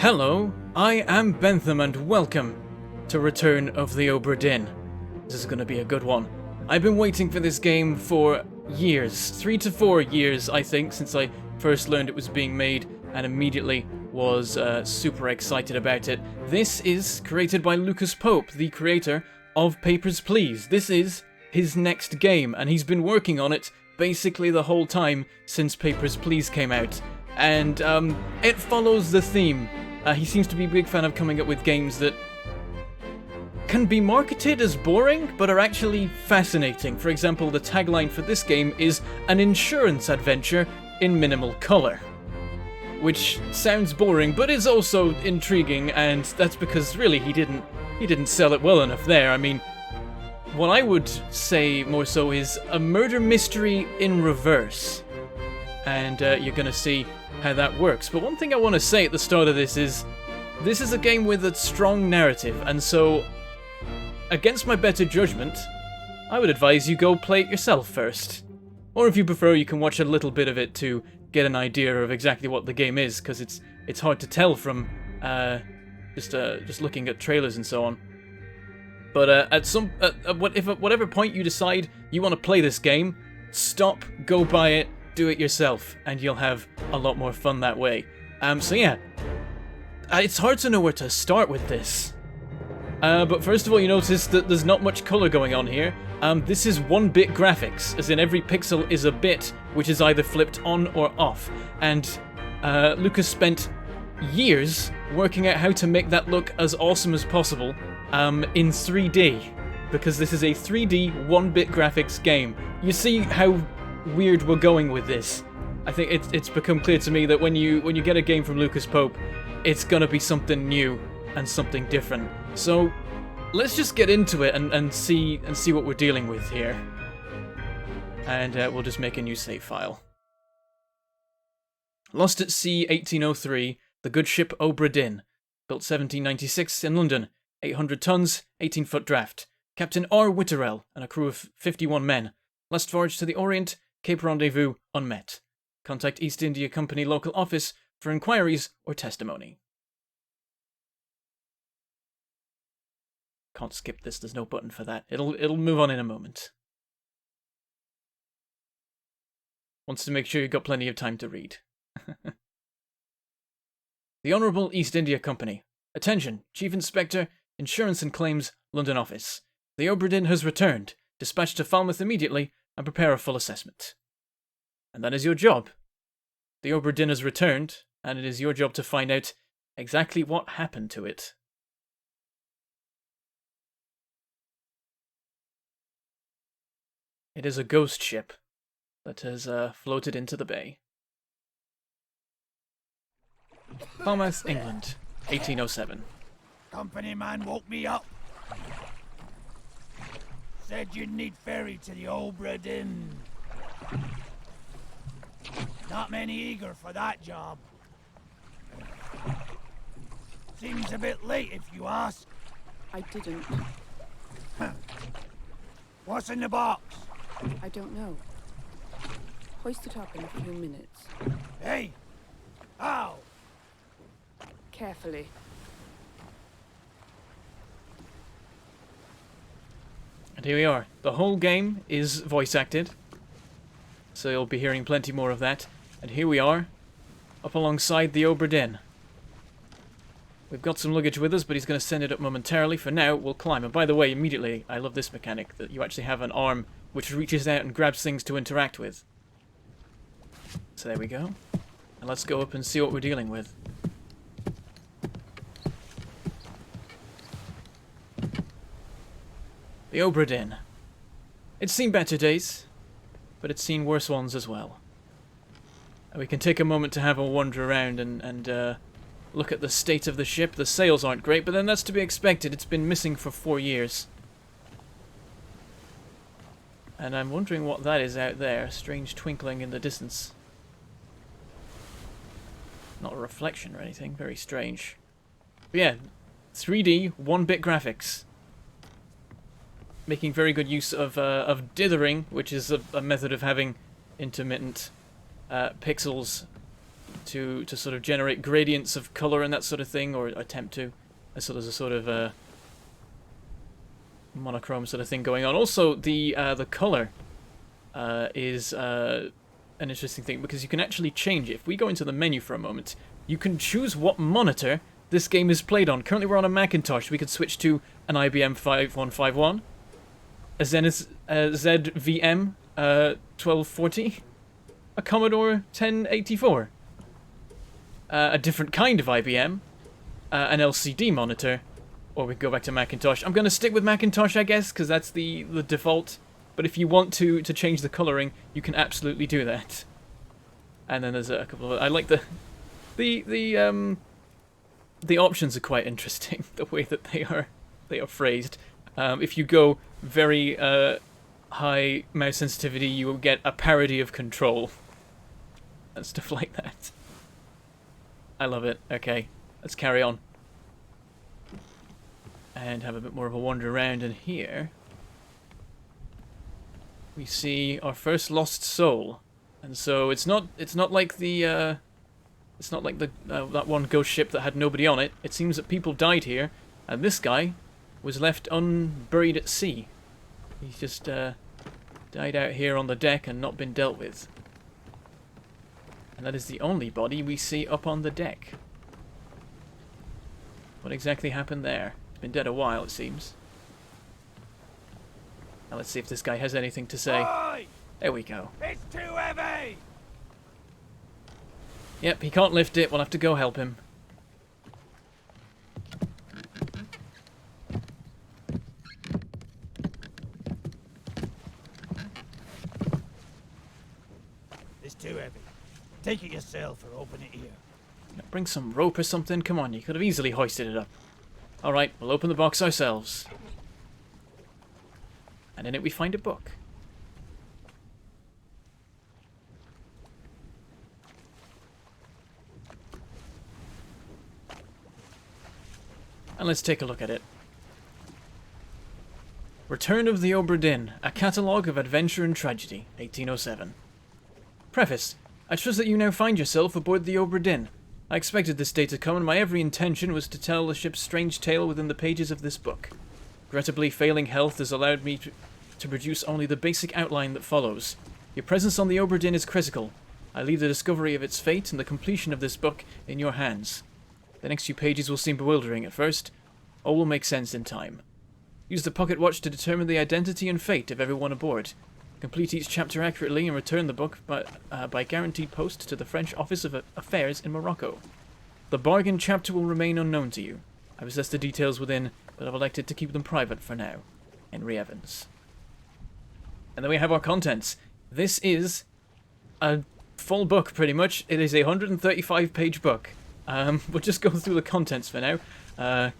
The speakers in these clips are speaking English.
Hello, I am Bentham and welcome to Return of the Obra Dinn. This is going to be a good one. I've been waiting for this game for years, 3 to 4 years I think, since I first learned it was being made and immediately was super excited about it. This is created by Lucas Pope, the creator of Papers, Please. This is his next game and he's been working on it basically the whole time since Papers, Please came out. And it follows the theme. He seems to be a big fan of coming up with games that can be marketed as boring, but are actually fascinating. For example, the tagline for this game is an insurance adventure in minimal color. Which sounds boring, but is also intriguing, and that's because really he didn't sell it well enough there. I mean, what I would say more so is a murder mystery in reverse. And you're gonna see how that works. But one thing I want to say at the start of this is a game with a strong narrative, and so against my better judgment, I would advise you go play it yourself first. Or if you prefer, you can watch a little bit of it to get an idea of exactly what the game is, because it's hard to tell from just looking at trailers and so on. But at whatever point you decide you want to play this game, stop, go buy it, do it yourself, and you'll have a lot more fun that way. So yeah, it's hard to know where to start with this. But first of all, you notice that there's not much color going on here. This is 1-bit graphics, as in every pixel is a bit, which is either flipped on or off. And Lucas spent years working out how to make that look as awesome as possible in 3D, because this is a 3D 1-bit graphics game. You see how weird we're going with this. I think it's become clear to me that when you get a game from Lucas Pope, it's gonna be something new and something different. So let's just get into it and see what we're dealing with here. And we'll just make a new save file. Lost at Sea 1803, the good ship Obra Dinn, built 1796 in London, 800 tons, 18-foot draft. Captain R. Witterell and a crew of 51 men. Last voyage to the Orient, Cape Rendezvous unmet. Contact East India Company local office for inquiries or testimony. Can't skip this, there's no button for that. It'll move on in a moment. Wants to make sure you've got plenty of time to read. The Honourable East India Company. Attention, Chief Inspector, Insurance and Claims, London Office. The Obra Dinn has returned. Dispatch to Falmouth immediately and prepare a full assessment. And that is your job. The Obra Dinn has returned, and it is your job to find out exactly what happened to it. It is a ghost ship that has floated into the bay. Falmouth, England, 1807. Company man woke me up. Said you'd need ferry to the Obra Dinn. Not many eager for that job. Seems a bit late if you ask. I didn't. What's in the box? I don't know. Hoist it up in a few minutes. Hey! How? Carefully. And here we are. The whole game is voice acted, so you'll be hearing plenty more of that. And here we are, up alongside the Obra Dinn. We've got some luggage with us, but he's going to send it up momentarily. For now, we'll climb. And by the way, immediately, I love this mechanic, that you actually have an arm which reaches out and grabs things to interact with. So there we go. And let's go up and see what we're dealing with. The Obra Dinn. It's seen better days, but it's seen worse ones as well. And we can take a moment to have a wander around and look at the state of the ship. The sails aren't great, but then that's to be expected. It's been missing for 4 years. And I'm wondering what that is out there. Strange twinkling in the distance. Not a reflection or anything. Very strange. But yeah, 3D, 1-bit graphics. Making very good use of dithering, which is a method of having intermittent pixels to sort of generate gradients of color and that sort of thing, or attempt to. So there's a sort of monochrome sort of thing going on. Also, the color is an interesting thing because you can actually change it. If we go into the menu for a moment, you can choose what monitor this game is played on. Currently we're on a Macintosh. We could switch to an IBM 5151, a ZVM 1240, a Commodore 1084, a different kind of IBM, an LCD monitor, or we can go back to Macintosh. I'm going to stick with Macintosh, I guess, because that's the default. But if you want to change the coloring, you can absolutely do that. And then there's a couple of... I like the options are quite interesting, the way that they are phrased. If you go very high mouse sensitivity, you will get a parody of Control and stuff like that. I love it. Okay, let's carry on and have a bit more of a wander around. And here we see our first lost soul, and so it's not like the that one ghost ship that had nobody on it. It seems that people died here, and this guy was left unburied at sea. He's just died out here on the deck and not been dealt with. And that is the only body we see up on the deck. What exactly happened there? It's been dead a while, it seems. Now let's see if this guy has anything to say. Oi! There we go. It's too heavy! Yep, he can't lift it. We'll have to go help him. It's too heavy. Take it yourself or open it here. Bring some rope or something. Come on, you could have easily hoisted it up. Alright, we'll open the box ourselves. And in it we find a book. And let's take a look at it. Return of the Obra Dinn, a catalogue of adventure and tragedy, 1807. Preface. I trust that you now find yourself aboard the Obra Dinn. I expected this day to come, and my every intention was to tell the ship's strange tale within the pages of this book. Regrettably, failing health has allowed me to produce only the basic outline that follows. Your presence on the Obra Dinn is critical. I leave the discovery of its fate and the completion of this book in your hands. The next few pages will seem bewildering at first. All will make sense in time. Use the pocket watch to determine the identity and fate of everyone aboard. Complete each chapter accurately and return the book by guaranteed post to the French Office of Affairs in Morocco. The bargain chapter will remain unknown to you. I possess the details within, but I've elected to keep them private for now. Henry Evans. And then we have our contents. This is a full book, pretty much. It is a 135-page book. We'll just go through the contents for now.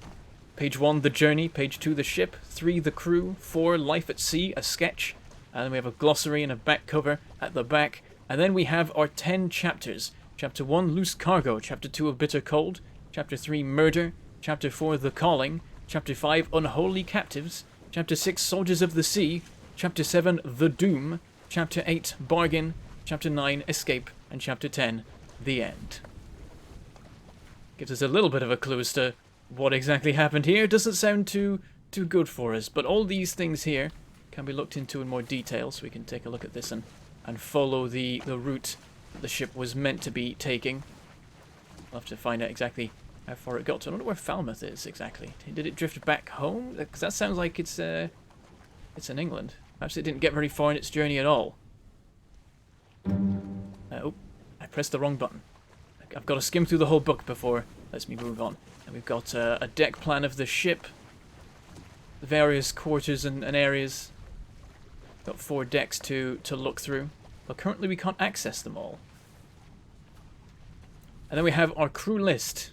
Page 1, the journey. Page 2, the ship. 3, the crew. 4, life at sea, a sketch. And then we have a glossary and a back cover at the back. And then we have our 10 chapters. Chapter 1, Loose Cargo. Chapter 2, A Bitter Cold. Chapter 3, Murder. Chapter 4, The Calling. Chapter 5, Unholy Captives. Chapter 6, Soldiers of the Sea. Chapter 7, The Doom. Chapter 8, Bargain. Chapter 9, Escape. And Chapter 10, The End. Gives us a little bit of a clue as to what exactly happened here. Doesn't sound too good for us, but all these things here can be looked into in more detail, so we can take a look at this and follow the route the ship was meant to be taking. We'll have to find out exactly how far it got to. I wonder where Falmouth is exactly. Did it drift back home? Because that sounds like it's in England. Perhaps it didn't get very far in its journey at all. Oh, I pressed the wrong button. I've got to skim through the whole book before lets me move on. And we've got a deck plan of the ship, various quarters and areas. Got 4 decks to look through, but currently we can't access them all. And then we have our crew list.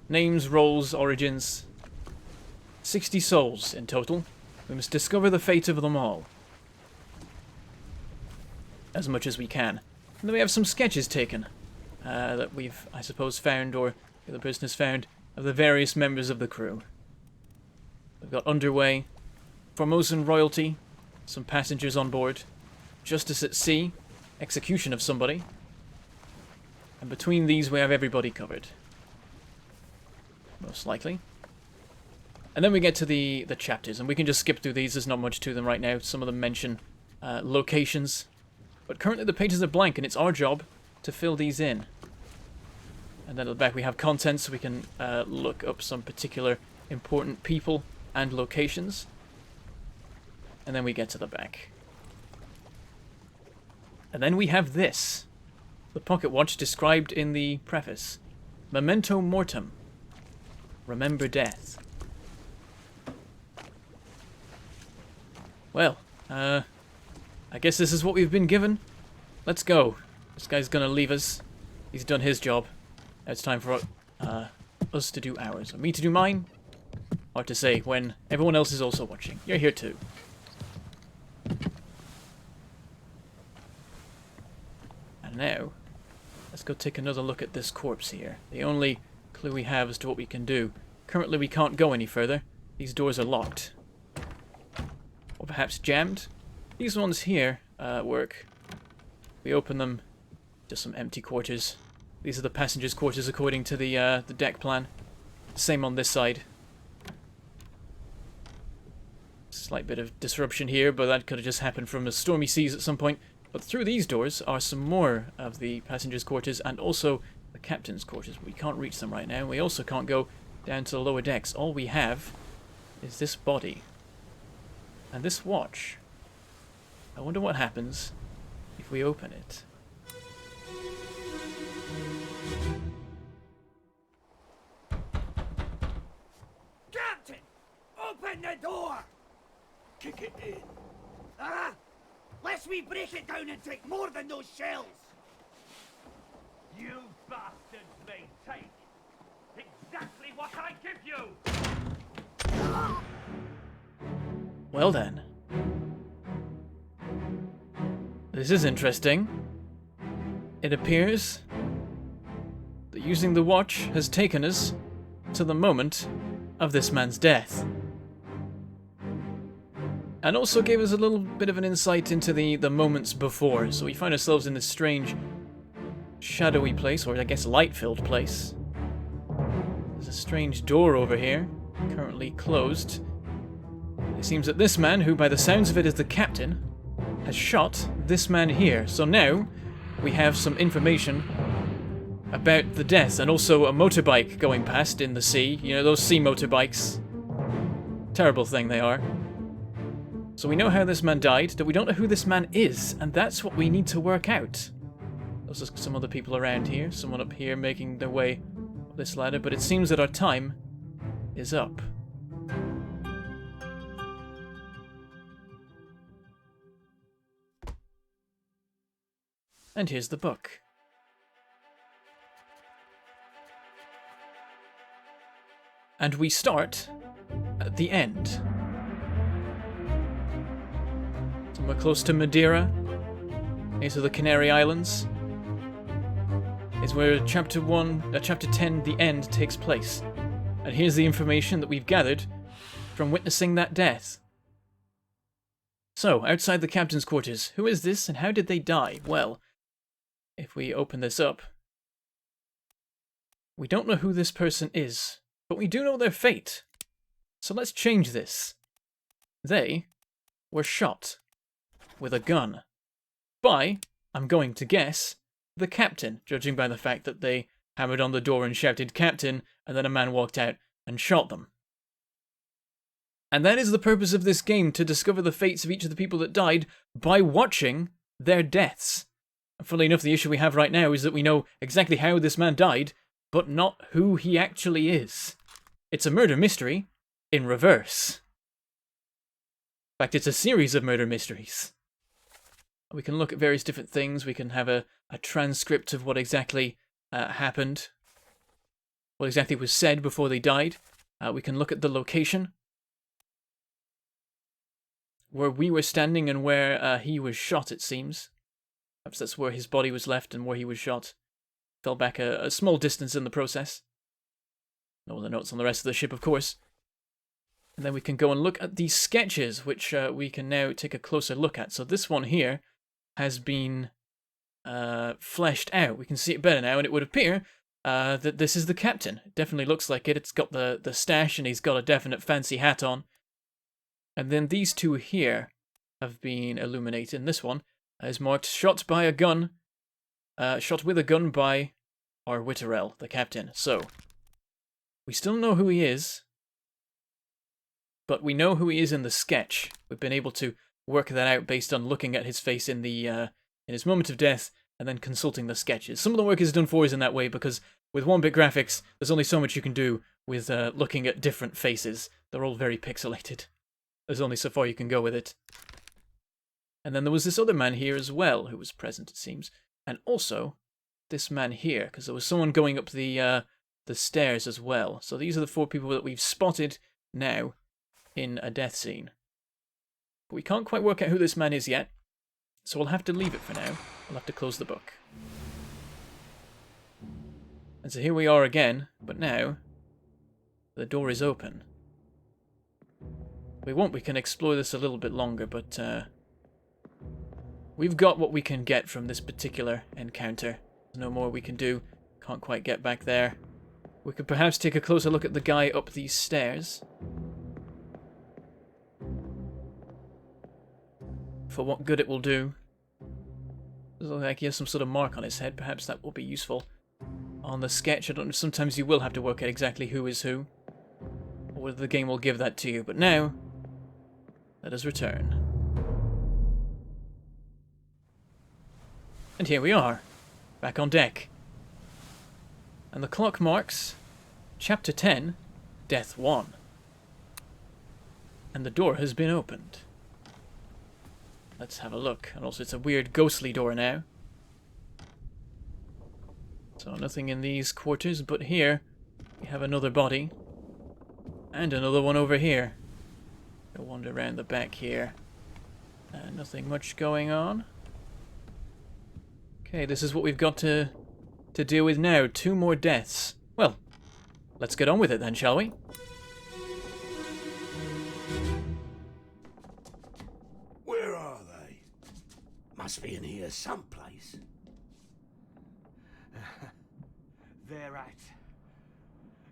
Names, roles, origins. 60 souls in total. We must discover the fate of them all. As much as we can. And then we have some sketches taken that we've, I suppose, found, or the other person has found, of the various members of the crew. We've got Underway, Formosan royalty, some passengers on board, Justice at sea, execution of somebody, And between these we have everybody covered. Most likely. And then we get to the chapters, and we can just skip through these. There's not much to them right now. Some of them mention locations. But currently the pages are blank, and it's our job to fill these in. And then at the back we have contents, so we can look up some particular important people and locations. And then we get to the back. And then we have this. The pocket watch described in the preface. Memento Mortem. Remember death. Well, I guess this is what we've been given. Let's go. This guy's gonna leave us. He's done his job. Now it's time for us to do ours. Or me to do mine. Hard to say when everyone else is also watching. You're here too. And now, let's go take another look at this corpse here. The only clue we have as to what we can do. Currently we can't go any further. These doors are locked. Or perhaps jammed. These ones here work. We open them, just some empty quarters. These are the passengers' quarters according to the deck plan. Same on this side. Slight bit of disruption here, but that could have just happened from the stormy seas at some point. But through these doors are some more of the passengers' quarters and also the captain's quarters. We can't reach them right now. We also can't go down to the lower decks. All we have is this body. And this watch. I wonder what happens if we open it. Captain! Open the door! Kick it in. Ah! Lest we break it down and take more than those shells! You bastards may take exactly what I give you! Well then. This is interesting. It appears that using the watch has taken us to the moment of this man's death. And also gave us a little bit of an insight into the moments before. So we find ourselves in this strange, shadowy place, or I guess light-filled place. There's a strange door over here, currently closed. It seems that this man, who by the sounds of it is the captain, has shot this man here. So now we have some information about the death, and also a motorbike going past in the sea. You know, those sea motorbikes. Terrible thing they are. So we know how this man died, but we don't know who this man is, and that's what we need to work out. There's just some other people around here, someone up here making their way up this ladder, but it seems that our time is up. And here's the book. And we start at the end. Somewhere close to Madeira, near to the Canary Islands, is where chapter 10, the end, takes place. And here's the information that we've gathered from witnessing that death. So, outside the captain's quarters, who is this and how did they die? Well, if we open this up, we don't know who this person is, but we do know their fate. So let's change this. They were shot with a gun by, I'm going to guess, the captain, judging by the fact that they hammered on the door and shouted "Captain," and then a man walked out and shot them. And that is the purpose of this game, to discover the fates of each of the people that died by watching their deaths. And funnily enough, the issue we have right now is that we know exactly how this man died, but not who he actually is. It's a murder mystery in reverse. In fact, it's a series of murder mysteries. We can look at various different things. We can have a transcript of what exactly happened, what exactly was said before they died. We can look at the location where we were standing and where he was shot, it seems. Perhaps that's where his body was left and where he was shot. Fell back a small distance in the process. No other notes on the rest of the ship, of course. And then we can go and look at these sketches, which we can now take a closer look at. So this one here has been fleshed out. We can see it better now, and it would appear that this is the captain. It definitely looks like it. It's got the stash, and he's got a definite fancy hat on. And then these two here have been illuminated. And this one is marked shot by a gun, shot with a gun by our Witterell, the captain. So, we still know who he is, but we know who he is in the sketch. We've been able to work that out based on looking at his face in his moment of death and then consulting the sketches. Some of the work is done for us in that way because with 1-bit graphics, there's only so much you can do with looking at different faces. They're all very pixelated. There's only so far you can go with it. And then there was this other man here as well who was present, it seems. And also this man here, because there was someone going up the stairs as well. So these are the 4 people that we've spotted now in a death scene. But we can't quite work out who this man is yet, so we'll have to leave it for now. We'll have to close the book. And so here we are again, but now the door is open. We can explore this a little bit longer, but we've got what we can get from this particular encounter. There's no more we can do. Can't quite get back there. We could perhaps take a closer look at the guy up these stairs. For what good it will do. Looks like he has some sort of mark on his head. Perhaps that will be useful on the sketch. I don't know. Sometimes you will have to work out exactly who is who, or whether the game will give that to you. But now, let us return. And here we are, back on deck. And the clock marks Chapter 10, Death 1. And the door has been opened. Let's have a look. And also it's a weird ghostly door now. So nothing in these quarters, but here we have another body. And another one over here. I'll wander around the back here. Nothing much going on. Okay, this is what we've got to deal with now. 2 more deaths. Well, let's get on with it then, shall we? Where are they? Must be in here someplace. They're at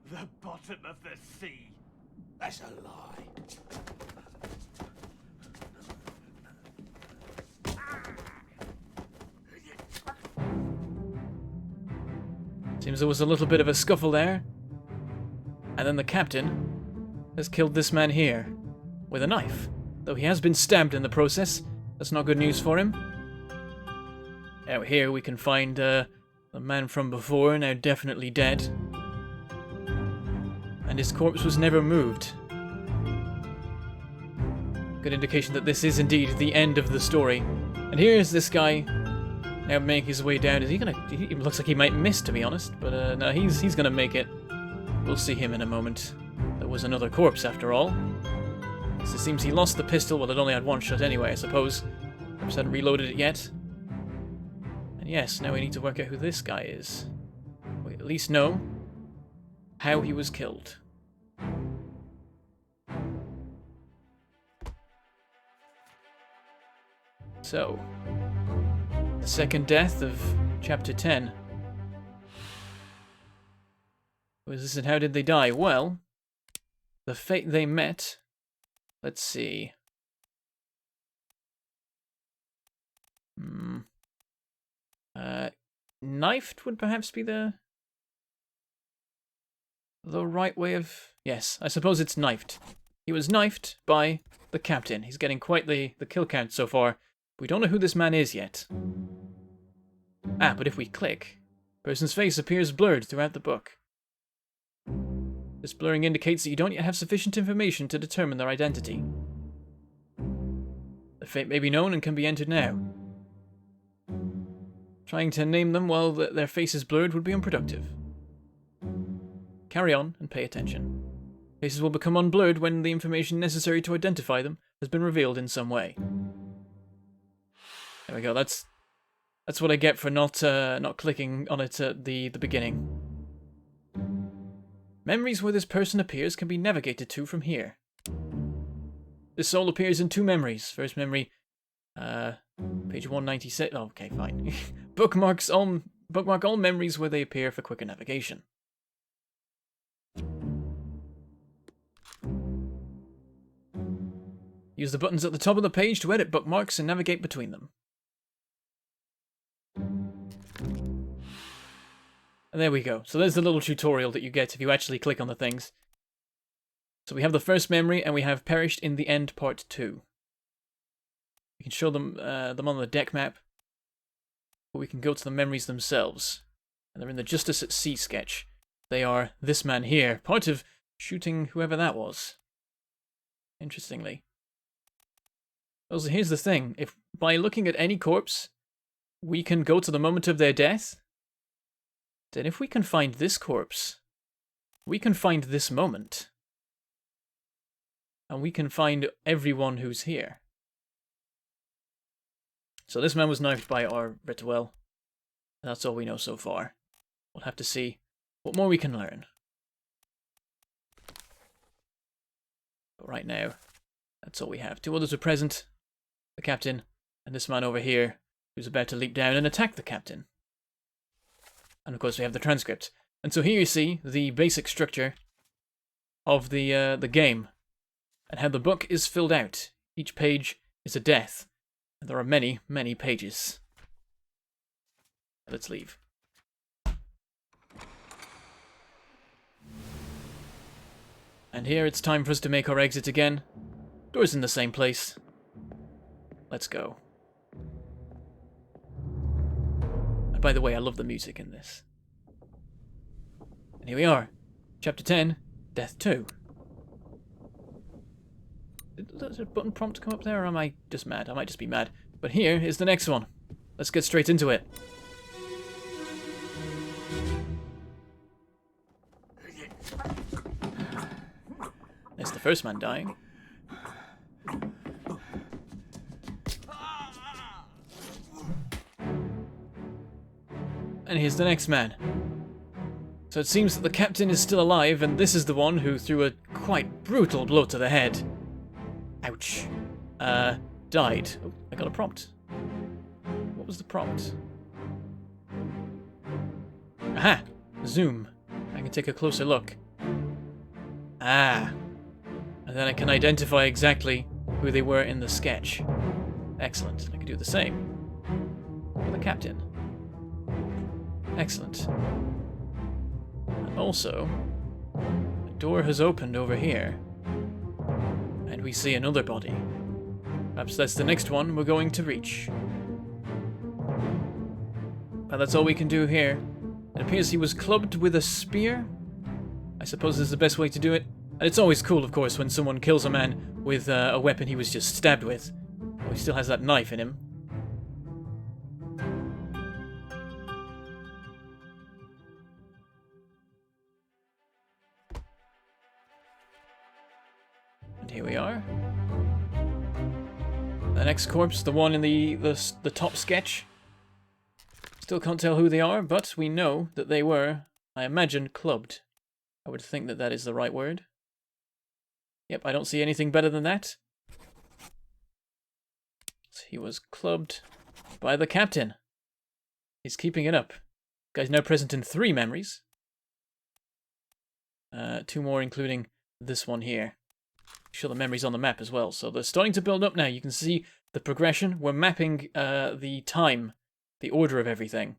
the bottom of the sea. That's a lie. Seems there was a little bit of a scuffle there. And then the captain has killed this man here with a knife. Though he has been stabbed in the process. That's not good news for him. Out here we can find the man from before, now definitely dead. And his corpse was never moved. Good indication that this is indeed the end of the story. And here is this guy now making his way down. Is he gonna... He looks like he might miss, to be honest. But no, he's gonna make it. We'll see him in a moment. There was another corpse after all. So it seems he lost the pistol. Well, it only had 1 shot anyway, I suppose. Perhaps hadn't reloaded it yet. And yes, now we need to work out who this guy is. We at least know how he was killed. So, the second death of Chapter 10. Was this and how did they die? Well, the fate they met... Let's see. Knifed would perhaps be the right way of... Yes, I suppose it's knifed. He was knifed by the captain. He's getting quite the kill count so far. We don't know who this man is yet. Ah, but if we click, person's face appears blurred throughout the book. This blurring indicates that you don't yet have sufficient information to determine their identity. Their fate may be known and can be entered now. Trying to name them while their face is blurred would be unproductive. Carry on and pay attention. Faces will become unblurred when the information necessary to identify them has been revealed in some way. There we go. That's what I get for not clicking on it at the beginning. Memories where this person appears can be navigated to from here. This soul appears in 2 memories. First memory Page 196. Oh, okay, fine. Bookmark all memories where they appear for quicker navigation. Use the buttons at the top of the page to edit bookmarks and navigate between them. And there we go. So there's the little tutorial that you get if you actually click on the things. So we have the first memory, and we have Perished in the End Part 2. We can show them on the deck map, but we can go to the memories themselves. And they're in the Justice at Sea sketch. They are this man here, part of shooting whoever that was. Interestingly. Also, here's the thing. If by looking at any corpse, we can go to the moment of their death, then if we can find this corpse, we can find this moment. And we can find everyone who's here. So this man was knifed by our ritual. That's all we know so far. We'll have to see what more we can learn. But right now, that's all we have. Two others are present. The captain, and this man over here, who's about to leap down and attack the captain. And of course we have the transcript. And so here you see the basic structure of the game, and how the book is filled out. Each page is a death, and there are many, many pages. Let's leave. And here it's time for us to make our exit again. Door's in the same place. Let's go. And by the way, I love the music in this. And here we are. Chapter 10, Death 2. Does a button prompt come up there, or am I just mad? I might just be mad. But here is the next one. Let's get straight into it. There's the first man dying. And here's the next man. So it seems that the captain is still alive, and this is the one who threw a quite brutal blow to the head. Ouch. Died. Oh, I got a prompt. What was the prompt? Aha! Zoom. I can take a closer look. Ah. And then I can identify exactly who they were in the sketch. Excellent. I can do the same for the captain. Excellent. And also, the door has opened over here. And we see another body. Perhaps that's the next one we're going to reach. But that's all we can do here. It appears he was clubbed with a spear. I suppose this is the best way to do it. And it's always cool, of course, when someone kills a man with a weapon he was just stabbed with. Well, he still has that knife in him. And here we are. The next corpse, the one in the top sketch. Still can't tell who they are, but we know that they were, I imagine, clubbed. I would think that that is the right word. Yep, I don't see anything better than that. So he was clubbed by the captain. He's keeping it up. Guy's now present in 3 memories. 2 more, including this one here. Show the memories on the map as well. So they're starting to build up now. You can see the progression. We're mapping the time, the order of everything.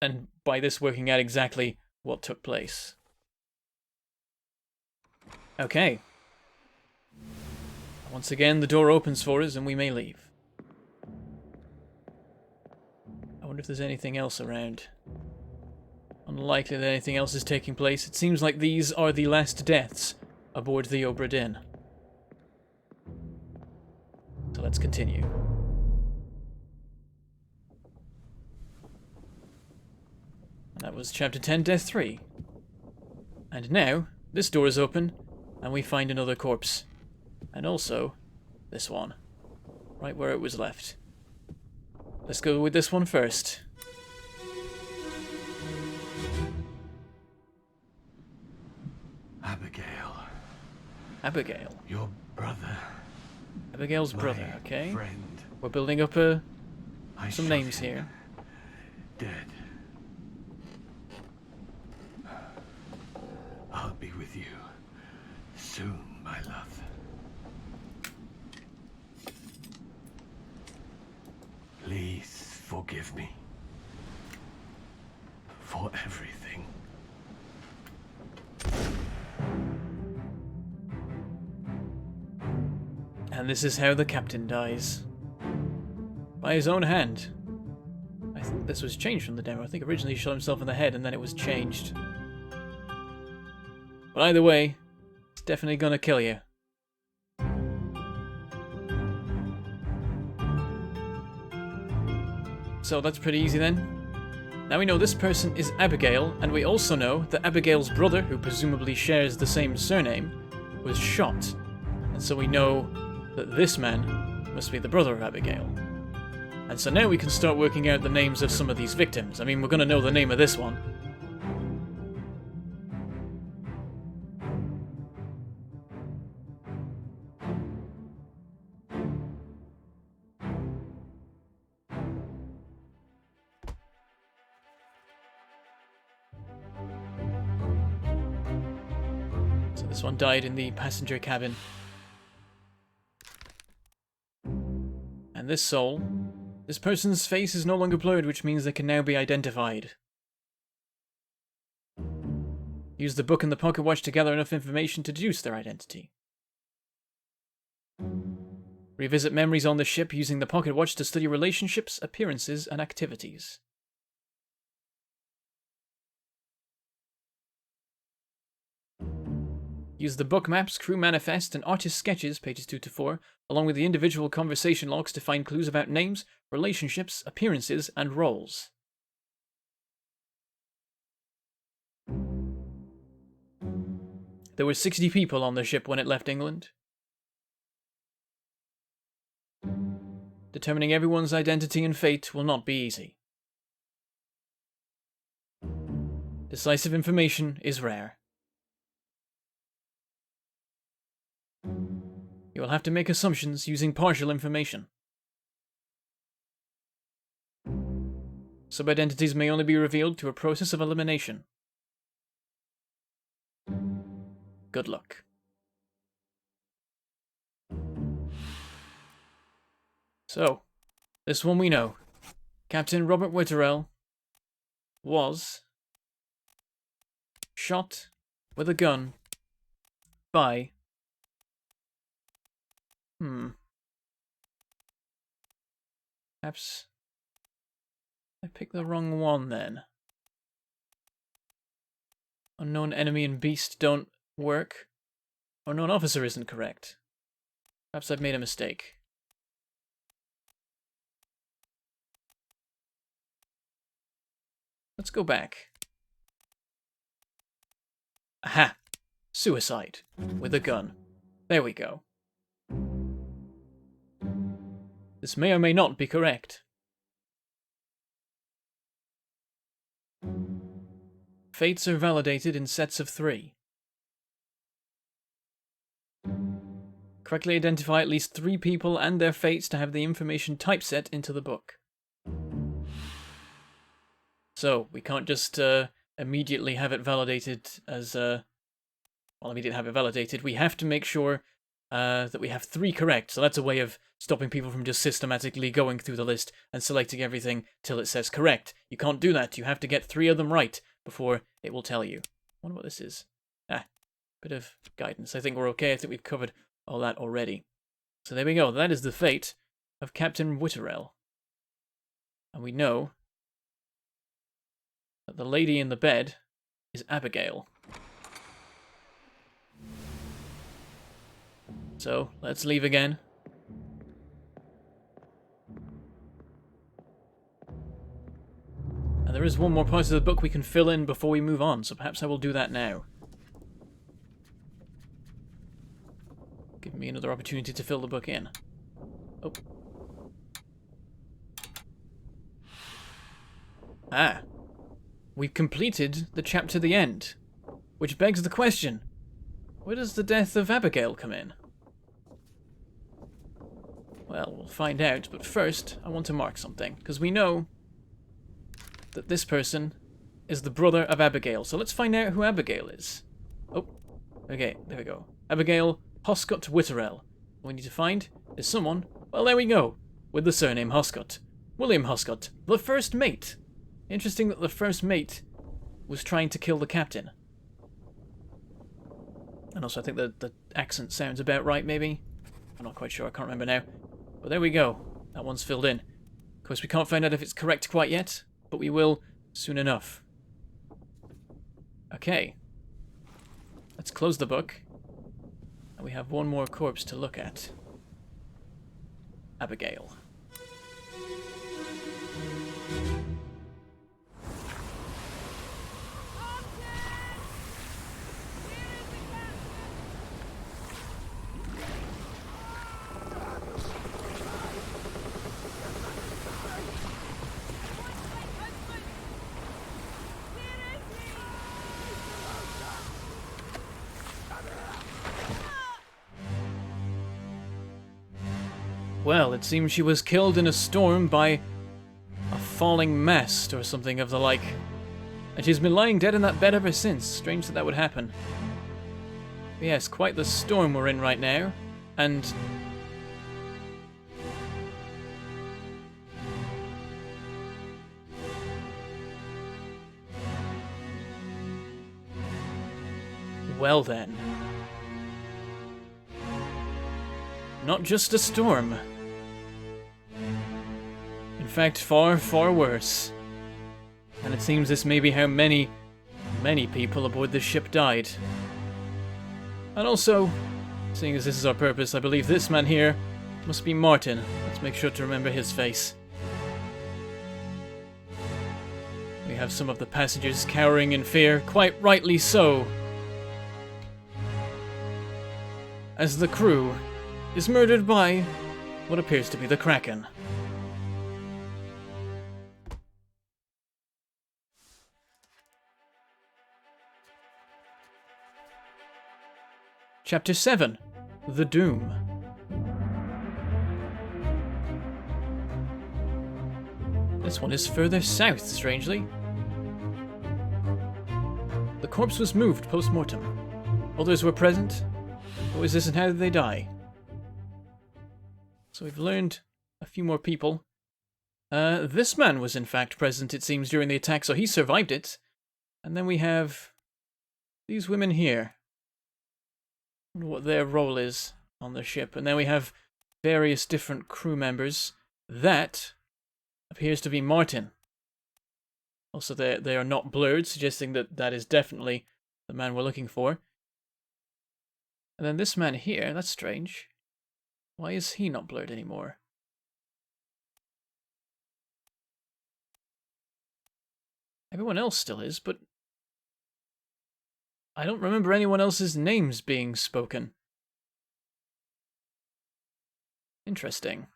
And by this, working out exactly what took place. Okay. Once again, the door opens for us and we may leave. I wonder if there's anything else around. Unlikely that anything else is taking place. It seems like these are the last deaths aboard the Obra Dinn. So let's continue. And that was Chapter 10, Death 3. And now, this door is open, and we find another corpse. And also, this one. Right where it was left. Let's go with this one first. Abigail. Abigail. Your brother Abigail's My brother, okay. friend. We're building up I some shot names him. here. Dead. I'll be with you soon, my love. Please forgive me for everything. And this is how the captain dies. By his own hand. I think this was changed from the demo. I think originally he shot himself in the head and then it was changed. But either way, it's definitely gonna kill you. So that's pretty easy then. Now we know this person is Abigail, and we also know that Abigail's brother, who presumably shares the same surname, was shot. And so we know that this man must be the brother of Abigail. And so now we can start working out the names of some of these victims. I mean, we're going to know the name of this one. So this one died in the passenger cabin. And this soul, this person's face is no longer blurred, which means they can now be identified. Use the book and the pocket watch to gather enough information to deduce their identity. Revisit memories on the ship using the pocket watch to study relationships, appearances, and activities. Use the book maps, crew manifest, and artist sketches, pages 2 to 4, along with the individual conversation logs to find clues about names, relationships, appearances, and roles. There were 60 people on the ship when it left England. Determining everyone's identity and fate will not be easy. Decisive information is rare. You will have to make assumptions using partial information. Sub-identities may only be revealed through a process of elimination. Good luck. So, this one we know. Captain Robert Witterell was shot with a gun by... Perhaps I picked the wrong one then. Unknown enemy and beast don't work. Unknown officer isn't correct. Perhaps I've made a mistake. Let's go back. Aha! Suicide. With a gun. There we go. This may or may not be correct. Fates are validated in sets of 3. Correctly identify at least 3 people and their fates to have the information typeset into the book. So, we can't just immediately have it validated as... well, immediately have it validated. We have to make sure that we have 3 correct. So that's a way of stopping people from just systematically going through the list and selecting everything till it says correct. You can't do that. You have to get 3 of them right before it will tell you. I wonder what this is. Bit of guidance. I think we're okay. I think we've covered all that already. So there we go. That is the fate of Captain Witterell. And we know that the lady in the bed is Abigail. So, let's leave again. And there is one more part of the book we can fill in before we move on, so perhaps I will do that now. Give me another opportunity to fill the book in. Oh. We've completed the chapter to the end. Which begs the question, where does the death of Abigail come in? Well, we'll find out, but first, I want to mark something, because we know that this person is the brother of Abigail, so let's find out who Abigail is. Oh, okay, there we go. Abigail Hoscott Witterell. What we need to find is someone, well, there we go, with the surname Hoscott. William Hoscott, the first mate. Interesting that the first mate was trying to kill the captain. And also, I think the accent sounds about right, maybe? I'm not quite sure, I can't remember now. But there we go. That one's filled in. Of course, we can't find out if it's correct quite yet, but we will soon enough. Okay. Let's close the book. And we have one more corpse to look at. Abigail. Well, it seems she was killed in a storm by a falling mast or something of the like. And she's been lying dead in that bed ever since. Strange that that would happen. But yes, quite the storm we're in right now. And well then. Not just a storm. In fact, far, far worse. And it seems this may be how many people aboard this ship died. And also, seeing as this is our purpose, I believe this man here must be Martin. Let's make sure to remember his face. We have some of the passengers cowering in fear, quite rightly so. As the crew is murdered by what appears to be the Kraken. Chapter 7. The Doom. This one is further south, strangely. The corpse was moved post-mortem. Others were present. What was this and how did they die? So we've learned a few more people. This man was in fact present, it seems, during the attack, so he survived it. And then we have these women here. I wonder what their role is on the ship. And then we have various different crew members. That appears to be Martin. Also, they are not blurred, suggesting that that is definitely the man we're looking for. And then this man here, that's strange. Why is he not blurred anymore? Everyone else still is, but I don't remember anyone else's names being spoken. Interesting.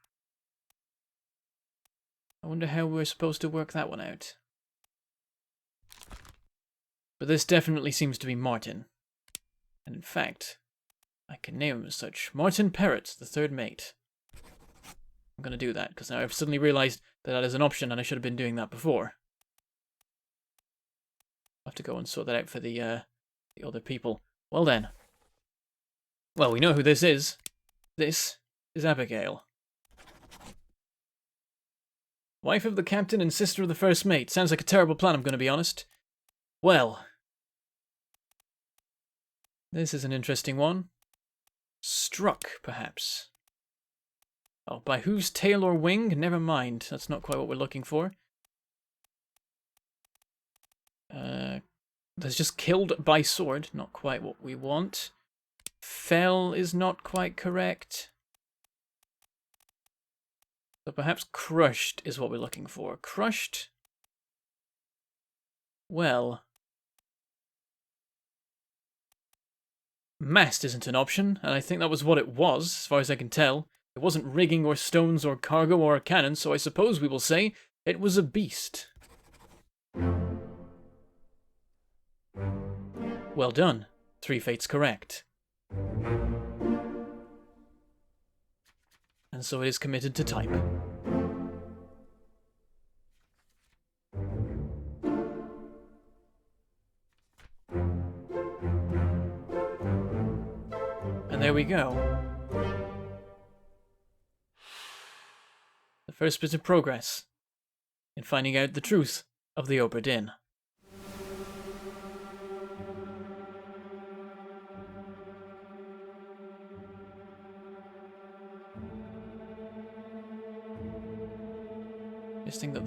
I wonder how we're supposed to work that one out. But this definitely seems to be Martin. And in fact, I can name him as such. Martin Perrott, the third mate. I'm going to do that, because now I've suddenly realised that that is an option, and I should have been doing that before. I'll have to go and sort that out for the other people. Well then. Well, we know who this is. This is Abigail. Wife of the captain and sister of the first mate. Sounds like a terrible plan, I'm going to be honest. Well. This is an interesting one. Struck, perhaps. Oh, by whose tail or wing? Never mind. That's not quite what we're looking for. That's just killed by sword. Not quite what we want. Fell is not quite correct. So perhaps crushed is what we're looking for. Crushed? Well. Mast isn't an option, and I think that was what it was, as far as I can tell. It wasn't rigging or stones or cargo or a cannon, so I suppose we will say it was a beast. Well done. 3 fates correct. And and so it is committed to type. And there we go. The first bit of progress in finding out the truth of the Obra Dinn. This thing that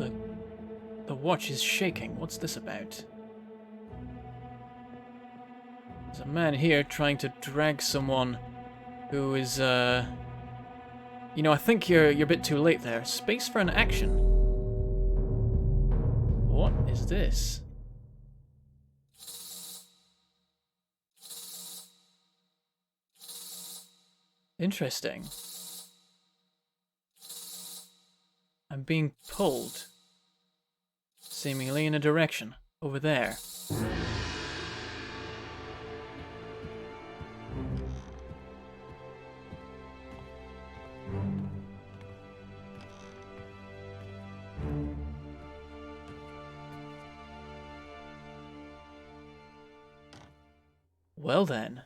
the watch is shaking. What's this about? There's a man here trying to drag someone who is, you know, I think you're a bit too late there. Space for an action. What is this? Interesting. I'm being pulled, seemingly in a direction over there. Well then.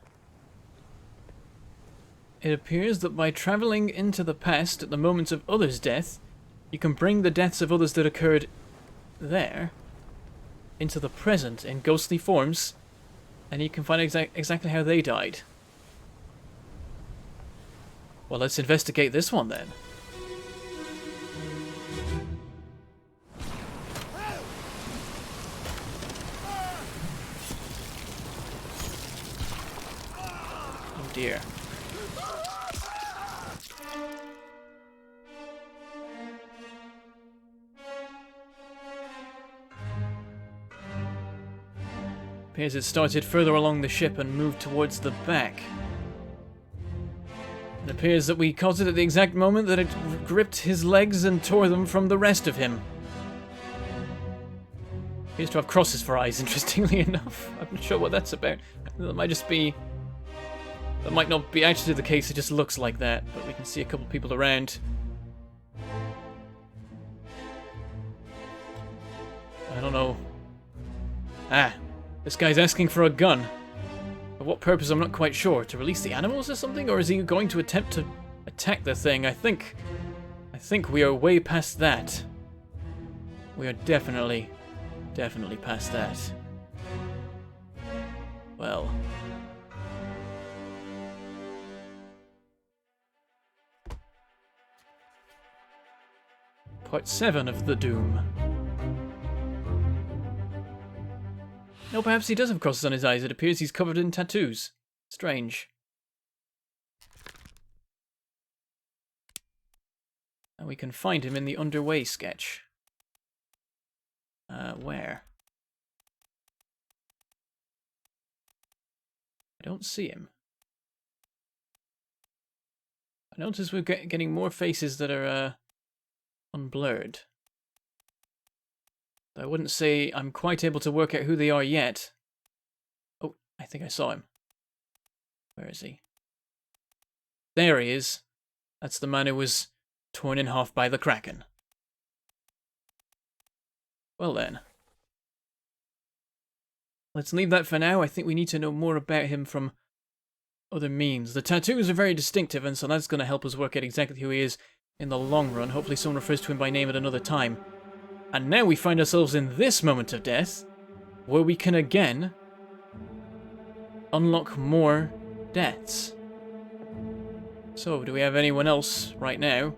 It appears that by travelling into the past at the moment of others' death, you can bring the deaths of others that occurred there into the present in ghostly forms, and you can find exactly how they died. Well, let's investigate this one then. Oh dear. Appears it started further along the ship and moved towards the back. It appears that we caught it at the exact moment that it gripped his legs and tore them from the rest of him. Appears to have crosses for eyes, interestingly enough. I'm not sure what that's about. That might just be... That might not be actually the case, it just looks like that. But we can see a couple people around. I don't know. Ah. This guy's asking for a gun. For what purpose, I'm not quite sure. To release the animals or something? Or is he going to attempt to attack the thing? I think we are way past that. We are definitely past that. Well. Part 7 of The Doom. No, perhaps he does have crosses on his eyes. It appears he's covered in tattoos. Strange. And we can find him in the underway sketch. Where? I don't see him. I notice we're getting more faces that are unblurred. I wouldn't say I'm quite able to work out who they are yet. Oh, I think I saw him. Where is he? There he is. That's the man who was torn in half by the Kraken. Well then. Let's leave that for now. I think we need to know more about him from other means. The tattoos are very distinctive, and so that's going to help us work out exactly who he is in the long run. Hopefully someone refers to him by name at another time. And now we find ourselves in this moment of death, where we can again unlock more deaths. So, do we have anyone else right now?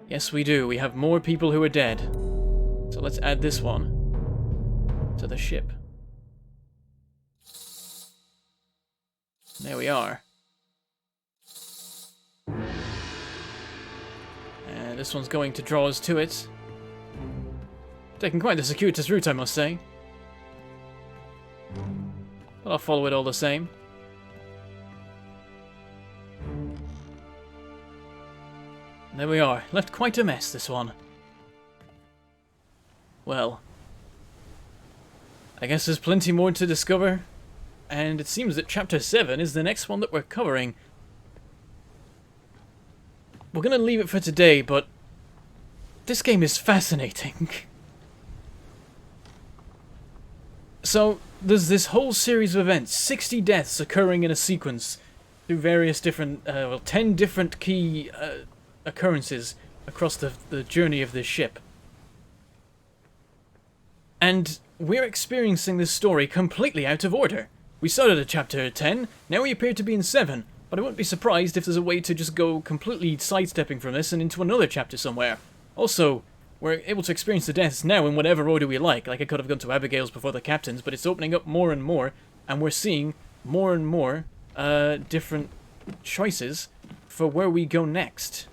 Yes, we do. We have more people who are dead. So let's add this one to the ship. There we are. And this one's going to draw us to it. Taking quite the circuitous route, I must say. But I'll follow it all the same. And there we are. Left quite a mess, this one. Well. I guess there's plenty more to discover. And it seems that Chapter 7 is the next one that we're covering. we're going to leave it for today, but this game is fascinating. So, there's this whole series of events, 60 deaths occurring in a sequence through various different, 10 different key occurrences across the journey of this ship. And we're experiencing this story completely out of order. We started at chapter 10, now we appear to be in 7, but I wouldn't be surprised if there's a way to just go completely sidestepping from this and into another chapter somewhere. Also, we're able to experience the deaths now in whatever order we like. Like, I could have gone to Abigail's before the captain's, but it's opening up more and more, and we're seeing more and more different choices for where we go next.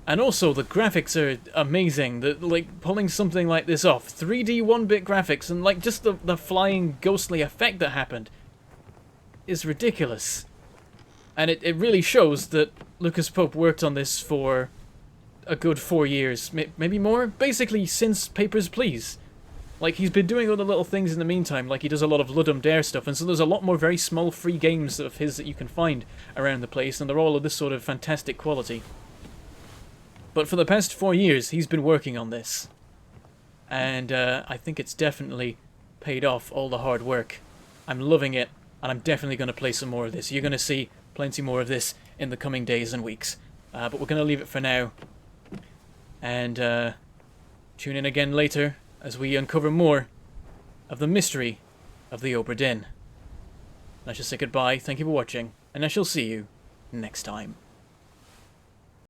And also, the graphics are amazing. Like, pulling something like this off. 3D 1-bit graphics, and like, just the flying ghostly effect that happened is ridiculous. And it really shows that Lucas Pope worked on this for a good 4 years, maybe more, basically since Papers, Please. Like, he's been doing other little things in the meantime, like he does a lot of Ludum Dare stuff, and so there's a lot more very small free games of his that you can find around the place, and they're all of this sort of fantastic quality. But for the past 4 years, he's been working on this. And I think it's definitely paid off all the hard work. I'm loving it, and I'm definitely going to play some more of this. You're going to see plenty more of this in the coming days and weeks. But we're going to leave it for now. And tune in again later as we uncover more of the mystery of the Obra Dinn. I shall say goodbye, thank you for watching, and I shall see you next time.